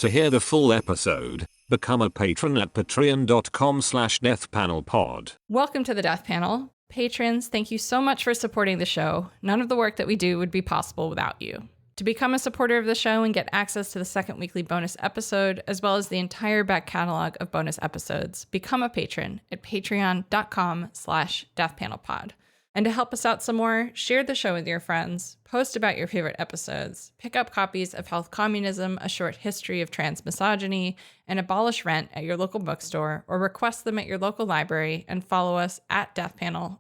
To hear the full episode, become a patron at patreon.com/deathpanelpod. Welcome to the Death Panel. Patrons, thank you so much for supporting the show. None of the work that we do would be possible without you. To become a supporter of the show and get access to the second weekly bonus episode, as well as the entire back catalog of bonus episodes, become a patron at patreon.com/deathpanelpod. And to help us out some more, share the show with your friends, post about your favorite episodes, pick up copies of Health Communism, A Short History of Trans Misogyny, and Abolish Rent at your local bookstore, or request them at your local library, and follow us at deathpanel_.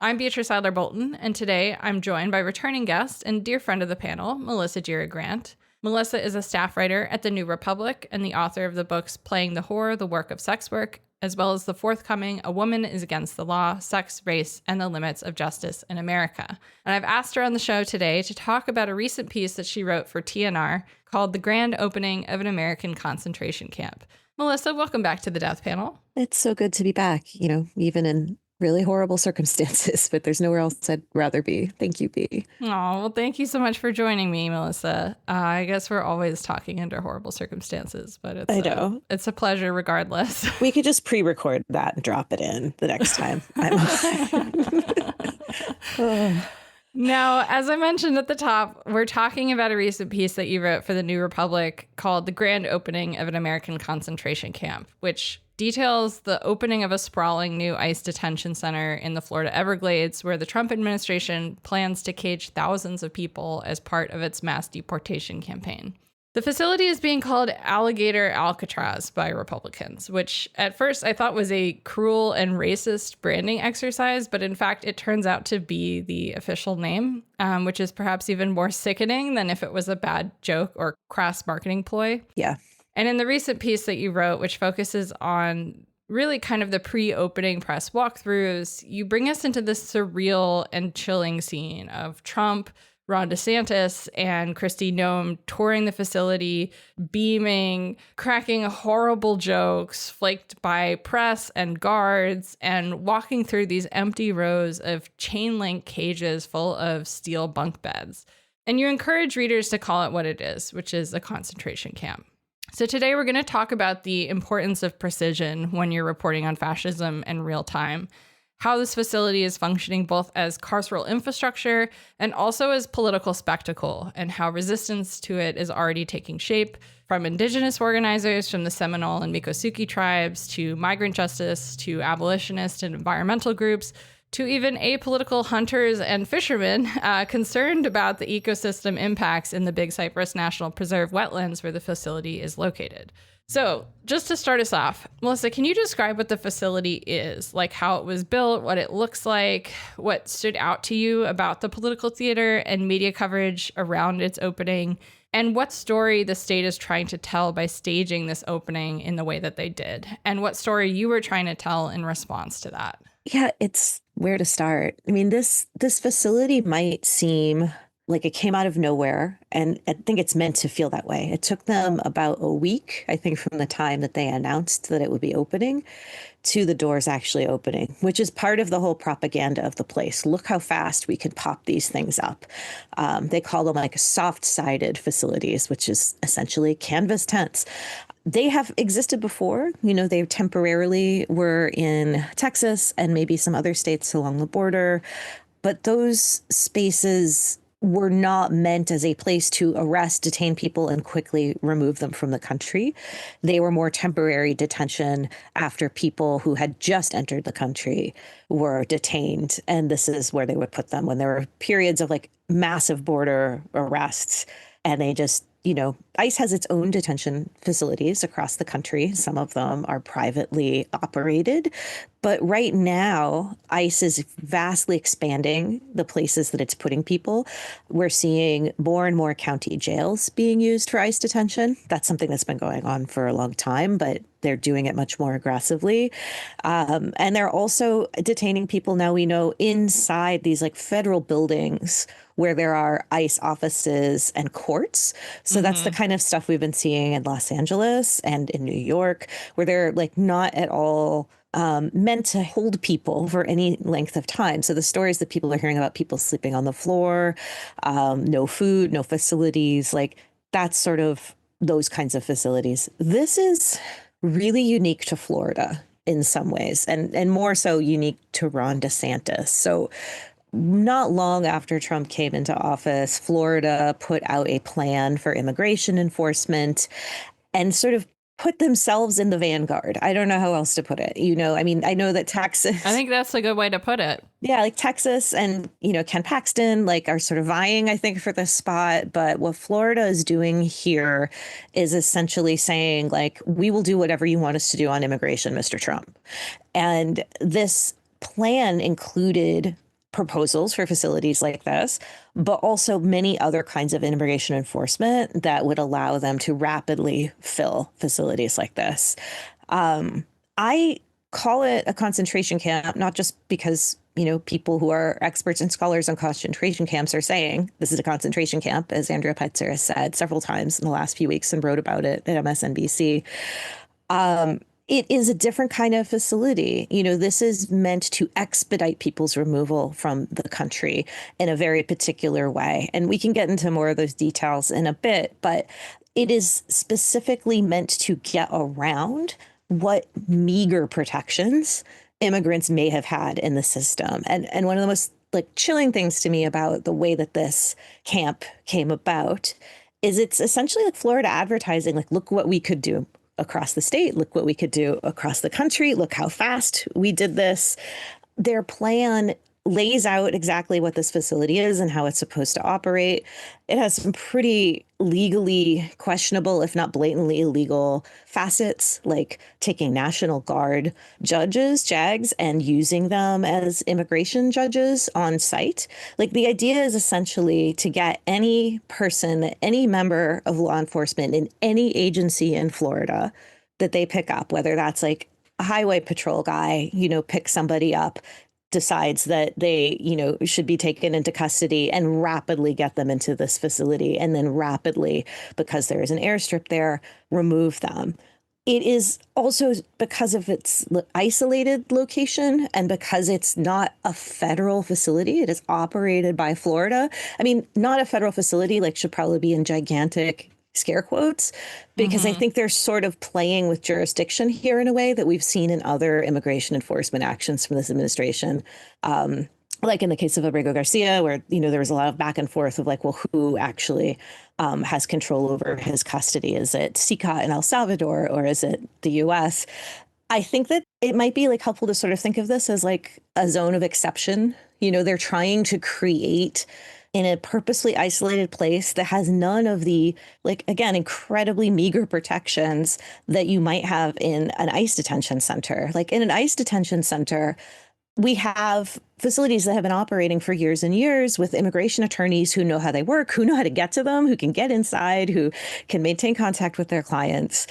I'm Beatrice Bolton, and today I'm joined by returning guest and dear friend of the panel, Melissa Gira Grant. Melissa is a staff writer at The New Republic and the author of the books Playing the Whore, The Work of Sex Work, as well as the forthcoming A Woman is Against the Law, Sex, Race, and the Limits of Justice in America. And I've asked her on the show today to talk about a recent piece that she wrote for TNR called The Grand Opening of an American Concentration Camp. Melissa, welcome back to the Death Panel. It's so good to be back, even in really horrible circumstances, but there's nowhere else I'd rather be. Thank you, B. Oh, well, thank you so much for joining me, Melissa. I guess we're always talking under horrible circumstances, but I know. It's a pleasure regardless. We could just pre-record that and drop it in the next time. Now, as I mentioned at the top, we're talking about a recent piece that you wrote for The New Republic called The Grand Opening of an American Concentration Camp, which details the opening of a sprawling new ICE detention center in the Florida Everglades, where the Trump administration plans to cage thousands of people as part of its mass deportation campaign. The facility is being called Alligator Alcatraz by Republicans, which at first I thought was a cruel and racist branding exercise, but in fact it turns out to be the official name, which is perhaps even more sickening than if it was a bad joke or crass marketing ploy. Yeah. And in the recent piece that you wrote, which focuses on really kind of the pre-opening press walkthroughs, you bring us into this surreal and chilling scene of Trump, Ron DeSantis, and Kristi Noem touring the facility, beaming, cracking horrible jokes, flaked by press and guards, and walking through these empty rows of chain link cages full of steel bunk beds. And you encourage readers to call it what it is, which is a concentration camp. So today we're going to talk about the importance of precision when you're reporting on fascism in real time, how this facility is functioning both as carceral infrastructure and also as political spectacle, and how resistance to it is already taking shape, from indigenous organizers from the Seminole and Miccosukee tribes to migrant justice to abolitionist and environmental groups, to even apolitical hunters and fishermen concerned about the ecosystem impacts in the Big Cypress National Preserve wetlands where the facility is located. So just to start us off, Melissa, can you describe what the facility is, like how it was built, what it looks like, what stood out to you about the political theater and media coverage around its opening, and what story the state is trying to tell by staging this opening in the way that they did, and what story you were trying to tell in response to that? Yeah, it's where to start. I mean, this facility might seem like it came out of nowhere, and I think it's meant to feel that way. It took them about a week, I think, from the time that they announced that it would be opening to the doors actually opening, which is part of the whole propaganda of the place. Look how fast we can pop these things up. They call them like soft-sided facilities, which is essentially canvas tents. They have existed before. They temporarily were in Texas and maybe some other states along the border, but those spaces were not meant as a place to arrest, detain people, and quickly remove them from the country. They were more temporary detention after people who had just entered the country were detained. And this is where they would put them when there were periods of like massive border arrests. And they just, ICE has its own detention facilities across the country. Some of them are privately operated. But right now, ICE is vastly expanding the places that it's putting people. We're seeing more and more county jails being used for ICE detention. That's something that's been going on for a long time, but they're doing it much more aggressively. And they're also detaining people now, we know, inside these like federal buildings where there are ICE offices and courts. So that's the kind of stuff we've been seeing in Los Angeles and in New York, where they're like not at all meant to hold people for any length of time. So the stories that people are hearing about people sleeping on the floor, no food, no facilities, like that's sort of those kinds of facilities. This is really unique to Florida in some ways, and more so unique to Ron DeSantis. So not long after Trump came into office, Florida put out a plan for immigration enforcement and sort of put themselves in the vanguard. I don't know how else to put it. I mean, I know that Texas. I think that's a good way to put it. Yeah, like Texas and, Ken Paxton, like, are sort of vying, I think, for this spot. But what Florida is doing here is essentially saying, like, we will do whatever you want us to do on immigration, Mr. Trump. And this plan included proposals for facilities like this, but also many other kinds of immigration enforcement that would allow them to rapidly fill facilities like this. I call it a concentration camp, not just because, people who are experts and scholars on concentration camps are saying this is a concentration camp, as Andrea Peitzer has said several times in the last few weeks and wrote about it at MSNBC. It is a different kind of facility. This is meant to expedite people's removal from the country in a very particular way. And we can get into more of those details in a bit, but it is specifically meant to get around what meager protections immigrants may have had in the system. And one of the most chilling things to me about the way that this camp came about is it's essentially like Florida advertising, like, look what we could do across the state. Look what we could do across the country. Look how fast we did this. Their plan lays out exactly what this facility is and how it's supposed to operate. It has some pretty legally questionable, if not blatantly illegal, facets, like taking National Guard judges, JAGs, and using them as immigration judges on site. Like, the idea is essentially to get any person, any member of law enforcement in any agency in Florida that they pick up, whether that's like a highway patrol guy, pick somebody up, decides that they, should be taken into custody, and rapidly get them into this facility, and then rapidly, because there is an airstrip there, remove them. It is also because of its isolated location and because it's not a federal facility. It is operated by Florida. I mean, not a federal facility, should probably be in gigantic scare quotes, because I think they're sort of playing with jurisdiction here in a way that we've seen in other immigration enforcement actions from this administration. Like in the case of Abrego Garcia, where, there was a lot of back and forth of who actually has control over his custody? Is it CICA in El Salvador, or is it the US? I think that it might be helpful to sort of think of this as a zone of exception. They're trying to create in a purposely isolated place that has none of the, again, incredibly meager protections that you might have in an ICE detention center. In an ICE detention center, we have facilities that have been operating for years and years with immigration attorneys who know how they work, who know how to get to them, who can get inside, who can maintain contact with their clients.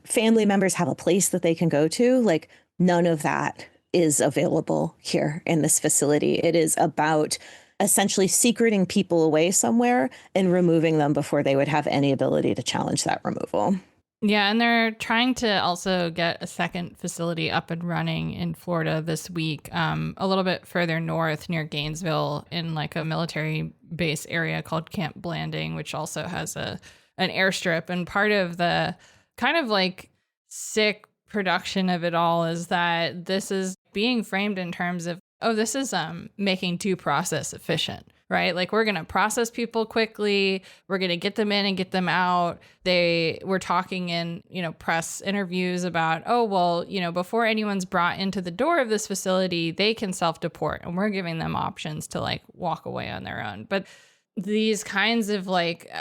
Family members have a place that they can go to. None of that is available here in this facility. It is about essentially secreting people away somewhere and removing them before they would have any ability to challenge that removal. Yeah, and they're trying to also get a second facility up and running in Florida this week, a little bit further north near Gainesville in a military base area called Camp Blanding, which also has an airstrip. And part of the kind of sick production of it all is that this is being framed in terms of, this is making due process efficient, right? We're going to process people quickly. We're going to get them in and get them out. They were talking in, press interviews about, before anyone's brought into the door of this facility, they can self-deport, and we're giving them options to walk away on their own. But these kinds of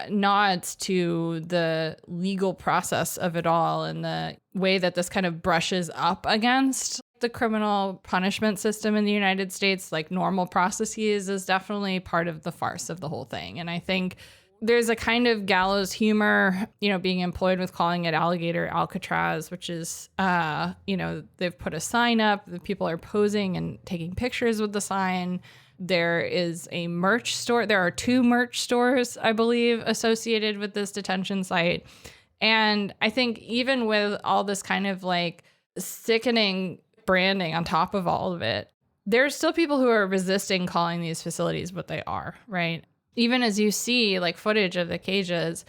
nods to the legal process of it all and the way that this kind of brushes up against the criminal punishment system in the United States, normal processes, is definitely part of the farce of the whole thing. And I think there's a kind of gallows humor, being employed with calling it Alligator Alcatraz, which is, they've put a sign up, the people are posing and taking pictures with the sign. There is a merch store. There are 2 merch stores, I believe, associated with this detention site. And I think even with all this kind of sickening branding on top of all of it, there's still people who are resisting calling these facilities what they are, right? Even as you see footage of the cages,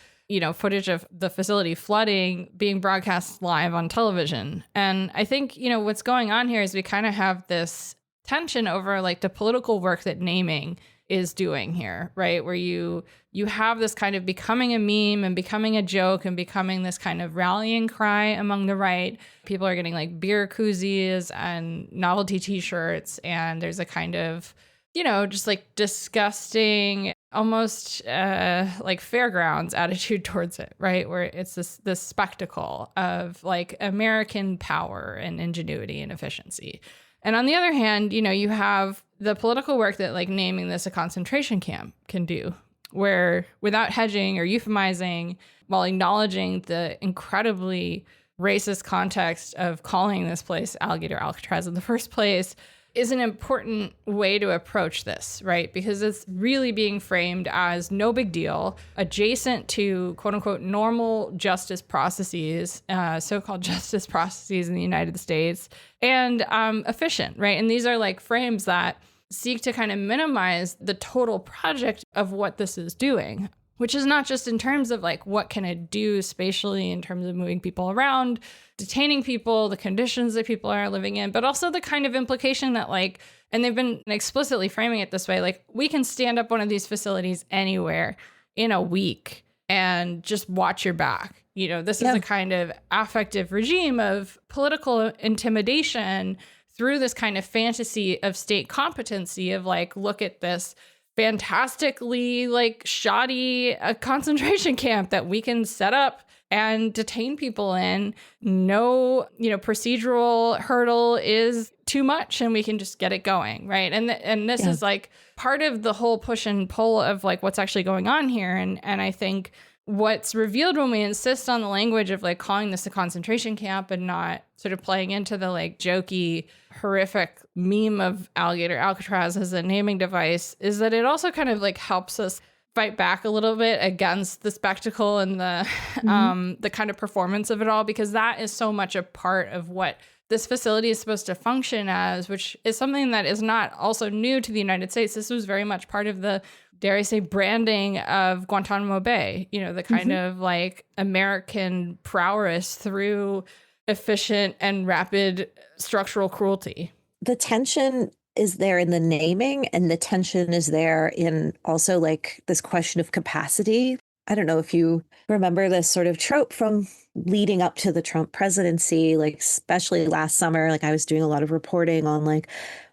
footage of the facility flooding being broadcast live on television. And I think, what's going on here is we kind of have this tension over like the political work that naming is doing here, right? Where you have this kind of becoming a meme and becoming a joke and becoming this kind of rallying cry among the right. People are getting like beer koozies and novelty t-shirts, and there's a kind of, just like disgusting, almost like fairgrounds attitude towards it, right? Where it's this spectacle of like American power and ingenuity and efficiency. And on the other hand, you have the political work that like naming this a concentration camp can do, where without hedging or euphemizing, while acknowledging the incredibly racist context of calling this place Alligator Alcatraz in the first place, is an important way to approach this, right? Because it's really being framed as no big deal, adjacent to quote unquote normal justice processes, so-called justice processes in the United States, and efficient, right? And these are like frames that seek to kind of minimize the total project of what this is doing, which is not just in terms of like what can it do spatially in terms of moving people around, detaining people, the conditions that people are living in, but also the kind of implication that like, and they've been explicitly framing it this way, like we can stand up one of these facilities anywhere in a week and just watch your back. This is a kind of affective regime of political intimidation through this kind of fantasy of state competency of like, look at this fantastically like shoddy concentration camp that we can set up and detain people in. No, procedural hurdle is too much and we can just get it going, right? And this is like part of the whole push and pull of like what's actually going on here. And I think what's revealed when we insist on the language of like calling this a concentration camp and not sort of playing into the like jokey, horrific meme of Alligator Alcatraz as a naming device is that it also kind of like helps us fight back a little bit against the spectacle and the kind of performance of it all, because that is so much a part of what this facility is supposed to function as, which is something that is not also new to the United States. This was very much part of the, dare I say, branding of Guantanamo Bay, the kind of like American prowess through efficient and rapid structural cruelty. The tension is there in the naming, and the tension is there in also like this question of capacity. I don't know if you remember this sort of trope from leading up to the Trump presidency, like especially last summer, like I was doing a lot of reporting on like,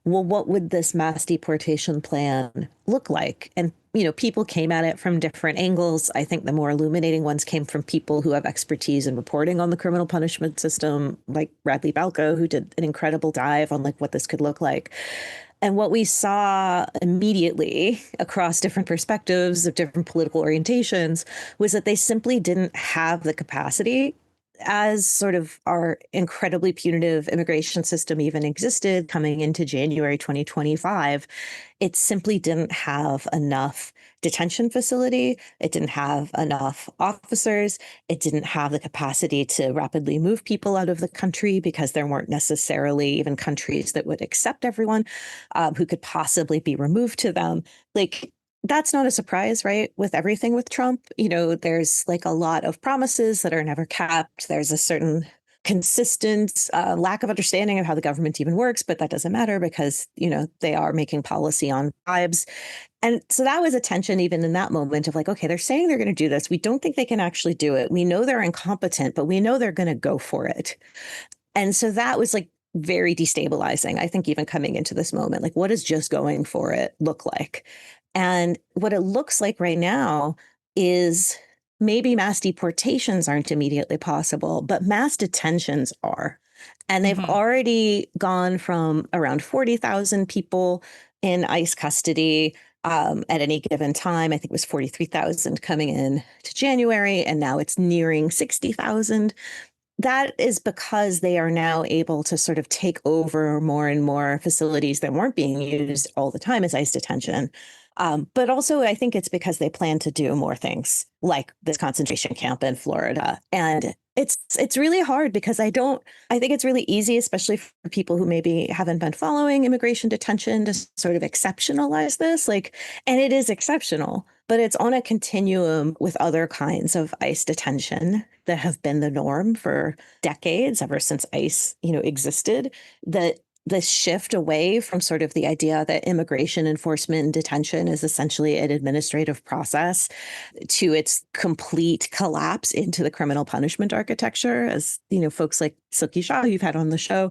well, what would this mass deportation plan look like? And, people came at it from different angles. I think the more illuminating ones came from people who have expertise in reporting on the criminal punishment system, like Bradley Balco, who did an incredible dive on like what this could look like. And what we saw immediately across different perspectives of different political orientations was that they simply didn't have the capacity, as sort of our incredibly punitive immigration system even existed coming into January 2025. It simply didn't have enough detention facility. It didn't have enough officers. It didn't have the capacity to rapidly move people out of the country because there weren't necessarily even countries that would accept everyone who could possibly be removed to them. Like, that's not a surprise, right? With everything with Trump, there's like a lot of promises that are never kept. There's a certain consistent lack of understanding of how the government even works, but that doesn't matter because, they are making policy on bribes. And so that was a tension even in that moment of like, okay, they're saying they're going to do this. We don't think they can actually do it. We know they're incompetent, but we know they're going to go for it. And so that was like very destabilizing, I think, even coming into this moment. Like, what does just going for it look like? And what it looks like right now is maybe mass deportations aren't immediately possible, but mass detentions are. And they've already gone from around 40,000 people in ICE custody at any given time. I think it was 43,000 coming in to January, and now it's nearing 60,000. That is because they are now able to sort of take over more and more facilities that weren't being used all the time as ICE detention. But also, I think it's because they plan to do more things like this concentration camp in Florida. And it's really hard because I think it's really easy, especially for people who maybe haven't been following immigration detention, to sort of exceptionalize this. Like, and it is exceptional, but it's on a continuum with other kinds of ICE detention that have been the norm for decades, ever since ICE, existed. That this shift away from sort of the idea that immigration enforcement and detention is essentially an administrative process to its complete collapse into the criminal punishment architecture, as folks like Silky Shaw, who you've had on the show,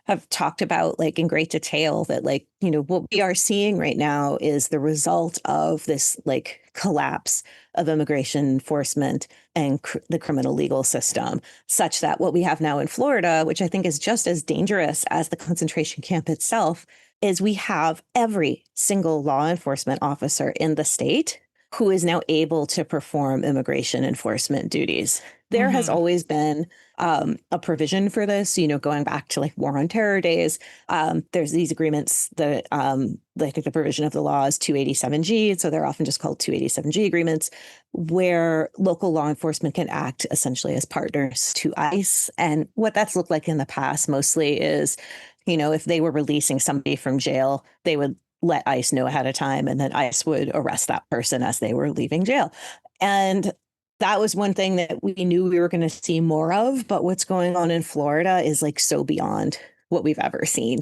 have talked about like in great detail, that like what we are seeing right now is the result of this like collapse of immigration enforcement and the criminal legal system, such that what we have now in Florida, which I think is just as dangerous as the concentration camp itself, is we have every single law enforcement officer in the state who is now able to perform immigration enforcement duties. There has always been a provision for this, going back to like war on terror days. There's these agreements that I think the provision of the law is 287G. So they're often just called 287G agreements, where local law enforcement can act essentially as partners to ICE. And what that's looked like in the past mostly is, if they were releasing somebody from jail, they would let ICE know ahead of time, and then ICE would arrest that person as they were leaving jail. And that was one thing that we knew we were going to see more of. But what's going on in Florida is like so beyond what we've ever seen.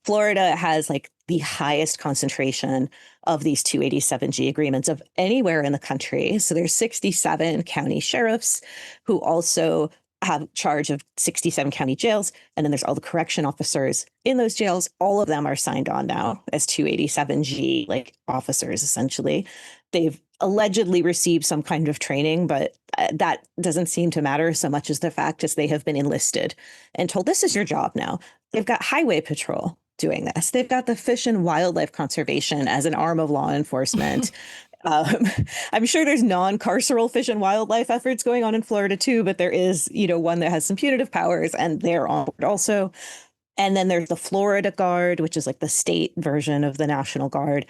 Florida has like the highest concentration of these 287G agreements of anywhere in the country. So there's 67 county sheriffs who also have charge of 67 county jails. And then there's all the correction officers in those jails. All of them are signed on now as 287G like officers, essentially. They've allegedly received some kind of training, but that doesn't seem to matter so much as the fact is they have been enlisted and told, this is your job now. They've got highway patrol doing this. They've got the Fish and Wildlife Conservation as an arm of law enforcement. I'm sure there's non-carceral fish and wildlife efforts going on in Florida too, but there is, one that has some punitive powers, and they're on board also. And then there's the Florida Guard, which is like the state version of the National Guard.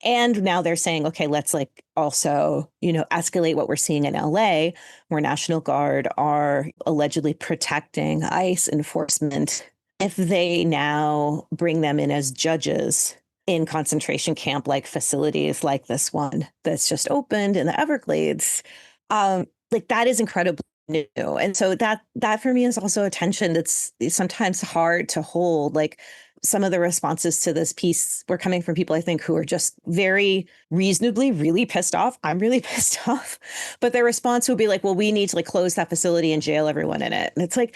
And now they're saying, okay, let's like also, escalate what we're seeing in LA, where National Guard are allegedly protecting ICE enforcement if they now bring them in as judges in concentration camp like facilities like this one that's just opened in the Everglades. Like that is incredibly new. And so that for me is also a tension that's sometimes hard to hold. Like some of the responses to this piece were coming from people, I think, who are just very reasonably really pissed off. I'm really pissed off. But their response would be like, well, we need to like close that facility and jail everyone in it. And it's like,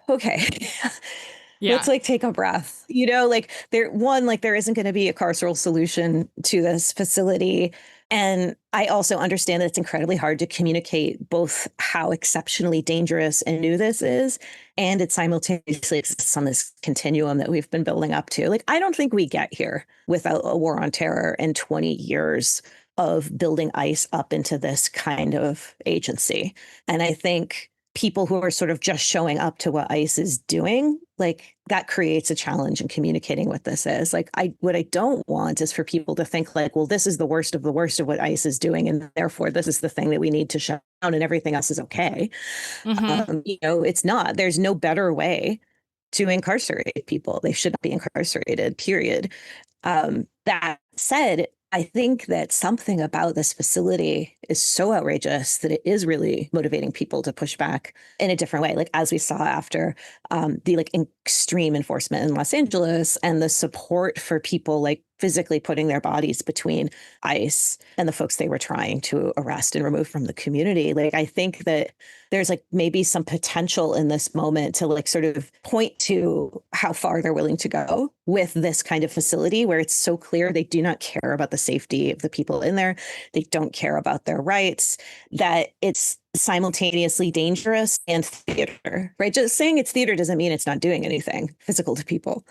okay. Yeah. Let's like take a breath, like there isn't going to be a carceral solution to this facility. And I also understand that it's incredibly hard to communicate both how exceptionally dangerous and new this is, and it simultaneously exists on this continuum that we've been building up to. Like, I don't think we get here without a war on terror and 20 years of building ICE up into this kind of agency. And I think people who are sort of just showing up to what ICE is doing, like that creates a challenge in communicating what this is. Like what I don't want is for people to think like, well, this is the worst of what ICE is doing, and therefore this is the thing that we need to shut down and everything else is okay. It's not. There's no better way to incarcerate people. They should not be incarcerated, period. That said, I think that something about this facility is so outrageous that it is really motivating people to push back in a different way. Like as we saw after the like extreme enforcement in Los Angeles and the support for people like physically putting their bodies between ICE and the folks they were trying to arrest and remove from the community. Like, I think that there's like maybe some potential in this moment to like sort of point to how far they're willing to go with this kind of facility where it's so clear they do not care about the safety of the people in there. They don't care about their rights, that it's simultaneously dangerous and theater, right? Just saying it's theater doesn't mean it's not doing anything physical to people.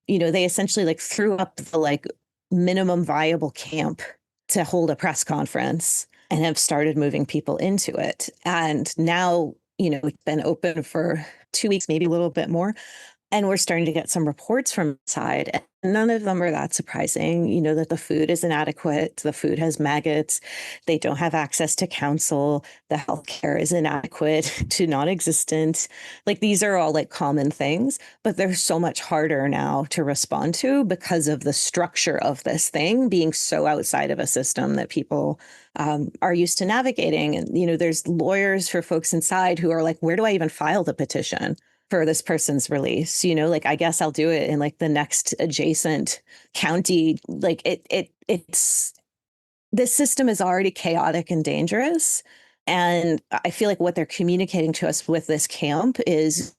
They essentially like threw up the like minimum viable camp to hold a press conference and have started moving people into it. And now, it's been open for 2 weeks, maybe a little bit more. And we're starting to get some reports from inside, and none of them are that surprising. That the food is inadequate, the food has maggots, they don't have access to counsel, the healthcare is inadequate to non-existent. Like, these are all like common things, but they're so much harder now to respond to because of the structure of this thing being so outside of a system that people are used to navigating. And, there's lawyers for folks inside who are like, where do I even file the petition for this person's release? Like, I guess I'll do it in like the next adjacent county. Like, it's this system is already chaotic and dangerous. And I feel like what they're communicating to us with this camp is,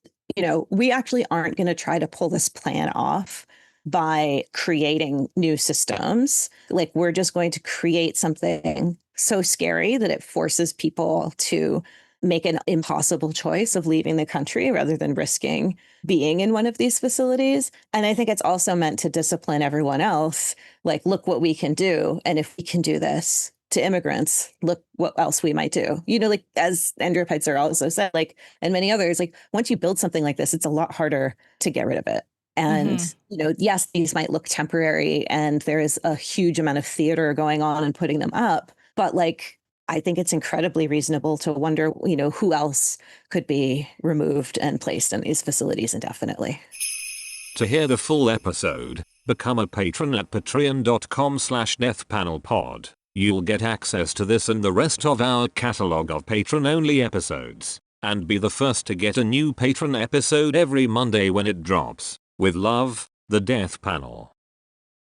we actually aren't going to try to pull this plan off by creating new systems. Like, we're just going to create something so scary that it forces people to make an impossible choice of leaving the country rather than risking being in one of these facilities. And I think it's also meant to discipline everyone else. Like, look what we can do. And if we can do this to immigrants, look what else we might do. Like, as Andrew Peitzer also said, like, and many others, like, once you build something like this, it's a lot harder to get rid of it. And, yes, these might look temporary and there is a huge amount of theater going on and putting them up. But like, I think it's incredibly reasonable to wonder, who else could be removed and placed in these facilities indefinitely. To hear the full episode, become a patron at patreon.com/deathpanelpod. You'll get access to this and the rest of our catalog of patron-only episodes, and be the first to get a new patron episode every Monday when it drops. With love, the Death Panel.